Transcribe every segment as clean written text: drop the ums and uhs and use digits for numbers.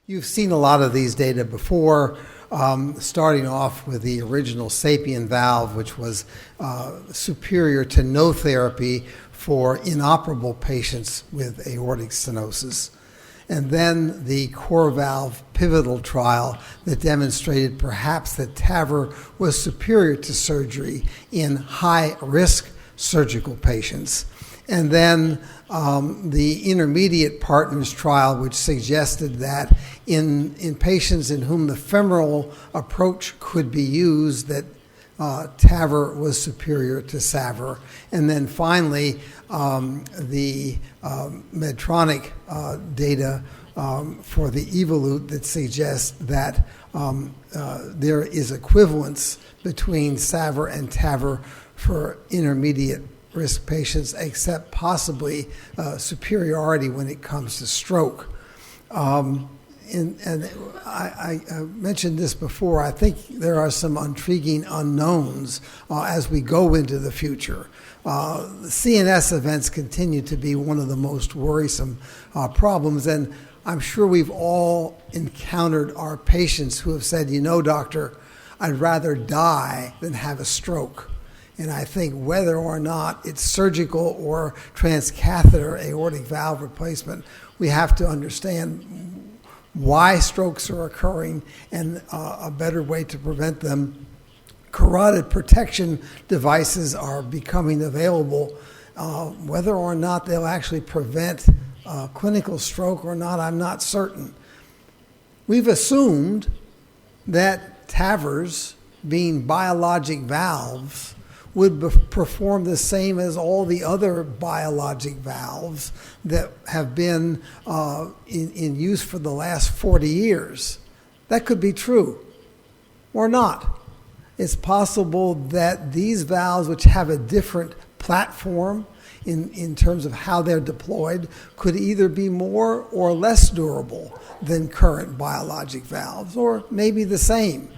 You've seen a lot of these data before, starting off with the original Sapien valve, which was superior to no therapy for inoperable patients with aortic stenosis. And then the core valve pivotal trial that demonstrated perhaps that TAVR was superior to surgery in high-risk surgical patients. And then the intermediate partners trial, which suggested that in patients in whom the femoral approach could be used, that TAVR was superior to SAVR. And then finally, the Medtronic data for the Evolute that suggests that there is equivalence between SAVR and TAVR for intermediate risk patients, except possibly superiority when it comes to stroke. And I mentioned this before. I think there are some intriguing unknowns as we go into the future. The CNS events continue to be one of the most worrisome problems, and I'm sure we've all encountered our patients who have said, you know, doctor, I'd rather die than have a stroke. And I think whether or not it's surgical or transcatheter aortic valve replacement, we have to understand why strokes are occurring and a better way to prevent them. Carotid protection devices are becoming available. Whether or not they'll actually prevent clinical stroke or not, I'm not certain. We've assumed that TAVRs, being biologic valves, would perform the same as all the other biologic valves that have been in use for the last 40 years. That could be true or not. It's possible that these valves, which have a different platform in terms of how they're deployed, could either be more or less durable than current biologic valves, or maybe the same.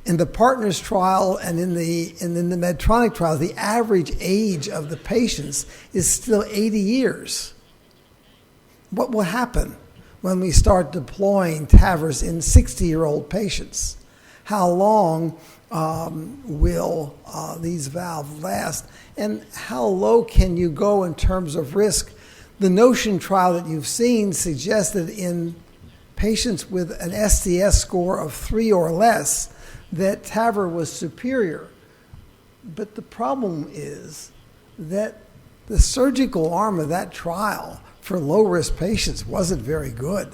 In the Partners trial and in the Medtronic trial, the average age of the patients is still 80 years. What will happen when we start deploying TAVRs in 60-year-old patients? How long will these valves last? And how low can you go in terms of risk? The Notion trial that you've seen suggested in patients with an STS score of 3 or less that TAVR was superior. But the problem is that the surgical arm of that trial for low-risk patients wasn't very good.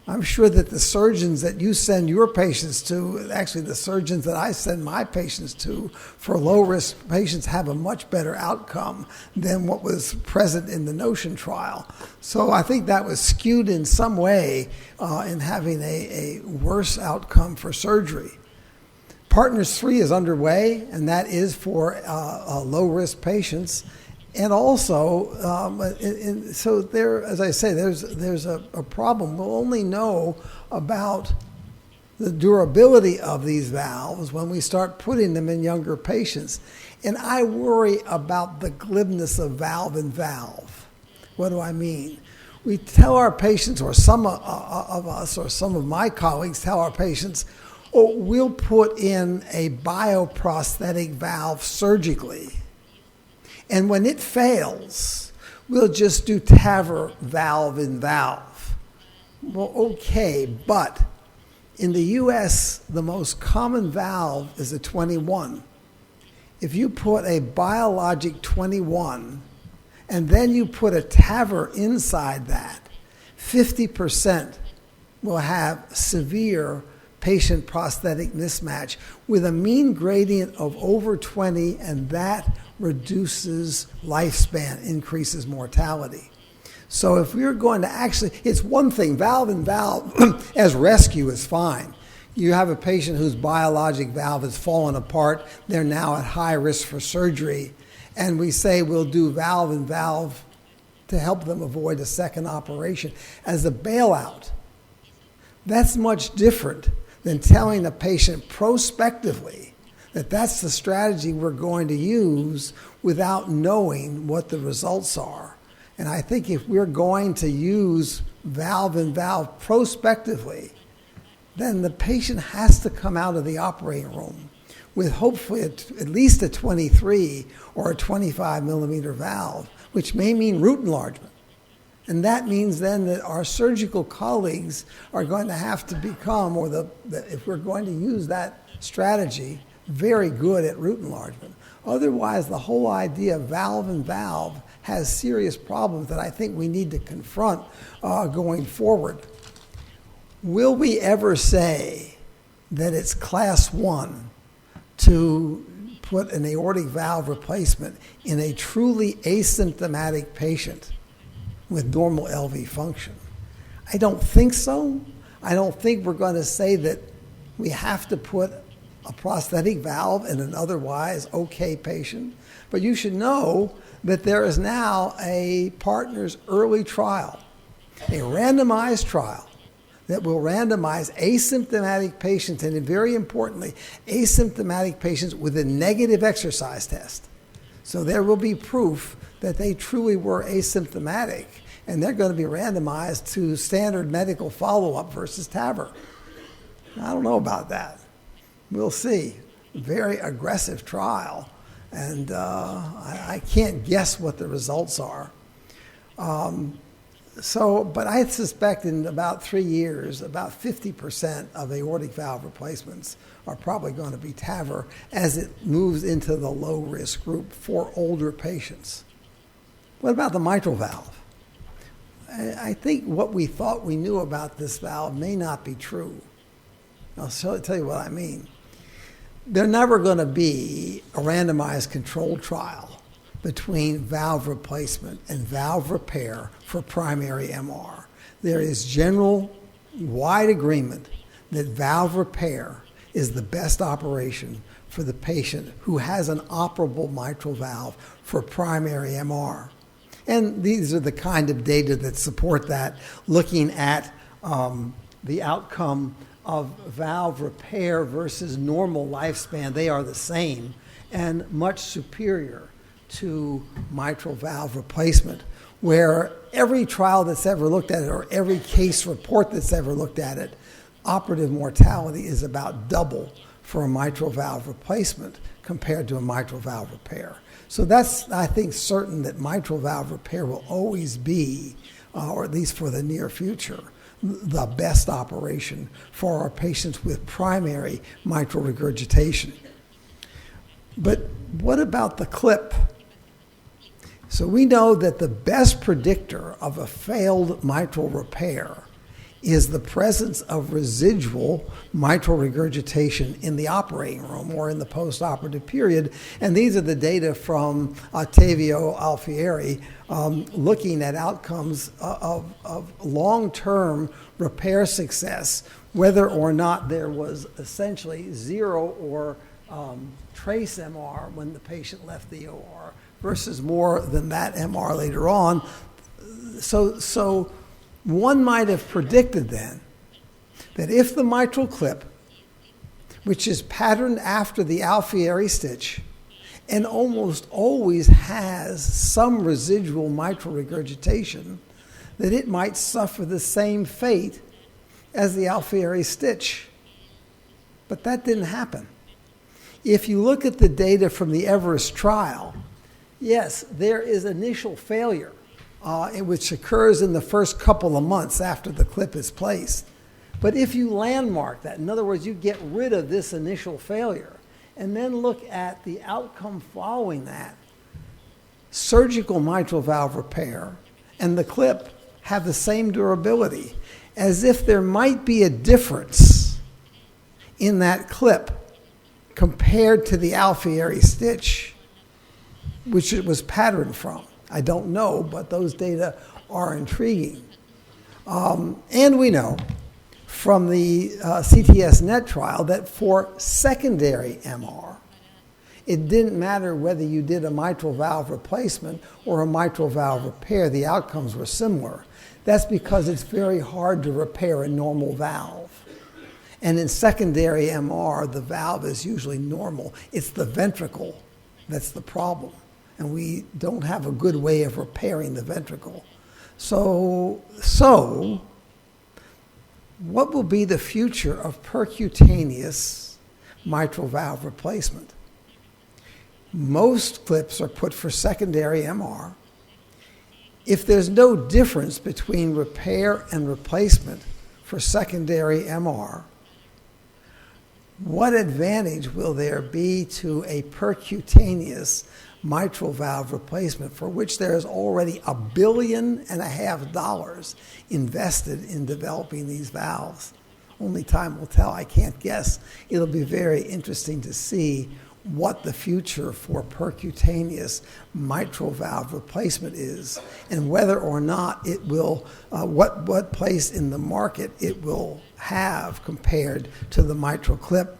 I'm sure that the surgeons that you send your patients to, actually the surgeons that I send my patients to for low-risk patients, have a much better outcome than what was present in the Notion trial. So I think that was skewed in some way in having a worse outcome for surgery. Partners 3 is underway, and that is for low-risk patients. And also, so there, as I say, there's a problem. We'll only know about the durability of these valves when we start putting them in younger patients. And I worry about the glibness of valve in valve. What do I mean? We tell our patients, or some of us, or some of my colleagues tell our patients, oh, we'll put in a bioprosthetic valve surgically. And when it fails, we'll just do TAVR valve in valve. Well, okay, but in the U.S., the most common valve is a 21. If you put a biologic 21 and then you put a TAVR inside that, 50% will have severe patient prosthetic mismatch with a mean gradient of over 20, and that reduces lifespan, increases mortality. So if we're going to actually, it's one thing, valve in valve as rescue is fine. You have a patient whose biologic valve has fallen apart, they're now at high risk for surgery, and we say we'll do valve in valve to help them avoid a second operation as a bailout. That's much different than telling a patient prospectively that that's the strategy we're going to use without knowing what the results are. And I think if we're going to use valve prospectively, then the patient has to come out of the operating room with hopefully at least a 23 or a 25 millimeter valve, which may mean root enlargement. And that means then that our surgical colleagues are going to have to become, if we're going to use that strategy, very good at root enlargement. Otherwise, the whole idea of valve has serious problems that I think we need to confront going forward. Will we ever say that it's class 1 to put an aortic valve replacement in a truly asymptomatic patient with normal LV function? I don't think so. I don't think we're going to say that we have to put a prosthetic valve in an otherwise okay patient. But you should know that there is now a partner's early trial, a randomized trial that will randomize asymptomatic patients, and very importantly, asymptomatic patients with a negative exercise test. So there will be proof that they truly were asymptomatic, and they're going to be randomized to standard medical follow-up versus TAVR. I don't know about that. We'll see. Very aggressive trial, and I can't guess what the results are. But I suspect in about 3 years, about 50% of aortic valve replacements are probably going to be TAVR as it moves into the low-risk group for older patients. What about the mitral valve? I think what we thought we knew about this valve may not be true. I'll tell you what I mean. There's never going to be a randomized controlled trial between valve replacement and valve repair for primary MR. There is general wide agreement that valve repair is the best operation for the patient who has an operable mitral valve for primary MR. And these are the kind of data that support that, looking at the outcome of valve repair versus normal lifespan. They are the same and much superior to mitral valve replacement, where every trial that's ever looked at it or every case report that's ever looked at it, operative mortality is about double for a mitral valve replacement compared to a mitral valve repair. So that's, I think, certain that mitral valve repair will always be, or at least for the near future, the best operation for our patients with primary mitral regurgitation. But what about the clip? So we know that the best predictor of a failed mitral repair is the presence of residual mitral regurgitation in the operating room or in the post-operative period. And these are the data from Ottavio Alfieri looking at outcomes of long-term repair success, whether or not there was essentially zero or trace MR when the patient left the OR versus more than that MR later on. So one might have predicted then that if the mitral clip, which is patterned after the Alfieri stitch and almost always has some residual mitral regurgitation, that it might suffer the same fate as the Alfieri stitch. But that didn't happen. If you look at the data from the Everest trial, yes, there is initial failure, which occurs in the first couple of months after the clip is placed. But if you landmark that, in other words, you get rid of this initial failure, and then look at the outcome following that, surgical mitral valve repair and the clip have the same durability, as if there might be a difference in that clip compared to the Alfieri stitch, which it was patterned from. I don't know, but those data are intriguing. And we know from the CTS NET trial that for secondary MR, it didn't matter whether you did a mitral valve replacement or a mitral valve repair, the outcomes were similar. That's because it's very hard to repair a normal valve. And in secondary MR, the valve is usually normal. It's the ventricle that's the problem. And we don't have a good way of repairing the ventricle. So what will be the future of percutaneous mitral valve replacement? Most clips are put for secondary MR. If there's no difference between repair and replacement for secondary MR, what advantage will there be to a percutaneous mitral valve replacement for which there is already $1.5 billion invested in developing these valves? Only time will tell. I can't guess. It'll be very interesting to see what the future for percutaneous mitral valve replacement is and whether or not it will, what place in the market it will have compared to the mitral clip.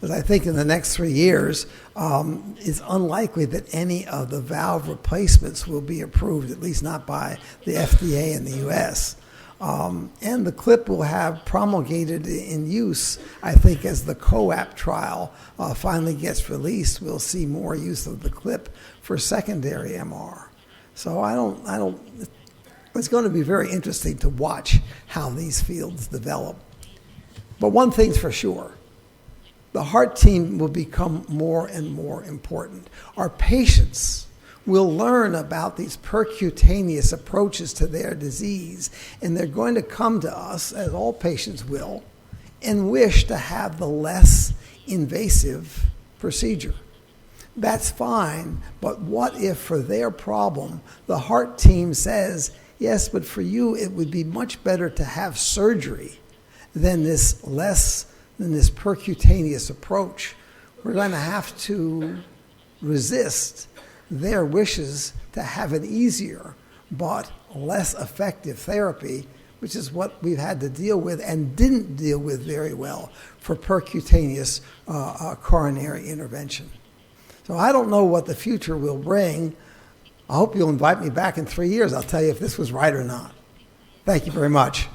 Because I think in the next 3 years, it's unlikely that any of the valve replacements will be approved, at least not by the FDA in the U.S. And the clip will have promulgated in use, I think, as the COAP trial finally gets released. We'll see more use of the clip for secondary MR. So it's going to be very interesting to watch how these fields develop. But one thing's for sure, the heart team will become more and more important. Our patients will learn about these percutaneous approaches to their disease, and they're going to come to us, as all patients will, and wish to have the less invasive procedure. That's fine, but what if for their problem, the heart team says, yes, but for you it would be much better to have surgery than this percutaneous approach. We're going to have to resist their wishes to have an easier but less effective therapy, which is what we've had to deal with and didn't deal with very well for percutaneous coronary intervention. So I don't know what the future will bring. I hope you'll invite me back in 3 years. I'll tell you if this was right or not. Thank you very much.